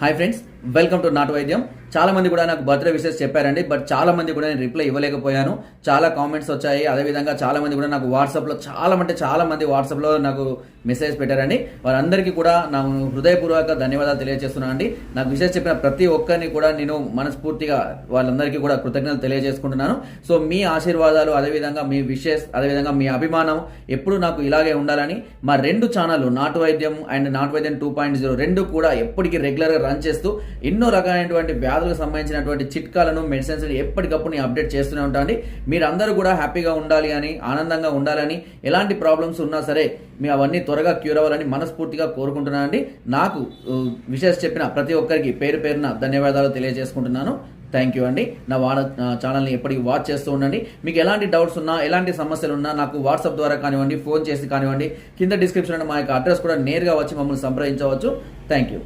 Hi friends, welcome to నాటు వైద్యం. చాలా మంది కూడా నాకు బర్త్డే విషెస్ చెప్పారండి. బట్ చాలా మంది కూడా నేను రిప్లై ఇవ్వలేకపోయాను. చాలా కామెంట్స్ వచ్చాయి. అదేవిధంగా చాలా మంది కూడా నాకు వాట్సాప్లో చాలా మంది వాట్సాప్లో నాకు మెసేజ్ పెట్టారండి. వారందరికీ కూడా నా హృదయపూర్వక ధన్యవాదాలు తెలియజేస్తున్నాను అండి. నాకు విషెస్ చెప్పిన ప్రతి ఒక్కరిని కూడా నేను మనస్ఫూర్తిగా వాళ్ళందరికీ కూడా కృతజ్ఞతలు తెలియజేసుకుంటున్నాను. సో మీ ఆశీర్వాదాలు, అదేవిధంగా మీ విషెస్, అదేవిధంగా మీ అభిమానం ఎప్పుడు నాకు ఇలాగే ఉండాలని మా రెండు ఛానళ్ళు నాటు వైద్యం అండ్ నాటు వైద్యం 2.0 రెండు కూడా ఎప్పటికీ రెగ్యులర్గా రన్ చేస్తూ ఎన్నో రకాలైనటువంటి వ్యాధులకు సంబంధించినటువంటి చిట్కాలను, మెడిసిన్స్ ఎప్పటికప్పుడు నేను అప్డేట్ చేస్తూనే ఉంటాను. మీరందరూ కూడా హ్యాపీగా ఉండాలి అని, ఆనందంగా ఉండాలని, ఎలాంటి ప్రాబ్లమ్స్ ఉన్నా సరే మీ అవన్నీ త్వరగా క్యూర్ అవ్వాలని మనస్ఫూర్తిగా కోరుకుంటున్నానండి. నాకు విషెస్ చెప్పిన ప్రతి ఒక్కరికి పేరు పేరున ధన్యవాదాలు తెలియజేసుకుంటున్నాను. థ్యాంక్ యూ అండి. నా ఛానల్ని ఎప్పటికీ వాచ్ చేస్తూ ఉండండి. మీకు ఎలాంటి డౌట్స్ ఉన్నా, ఎలాంటి సమస్యలు ఉన్నా నాకు వాట్సాప్ ద్వారా కానివ్వండి, ఫోన్ చేసి కానివ్వండి, కింద డిస్క్రిప్షన్లో మా యొక్క అడ్రస్ కూడా నేరుగా వచ్చి మమ్మల్ని సంప్రదించవచ్చు. Thank you.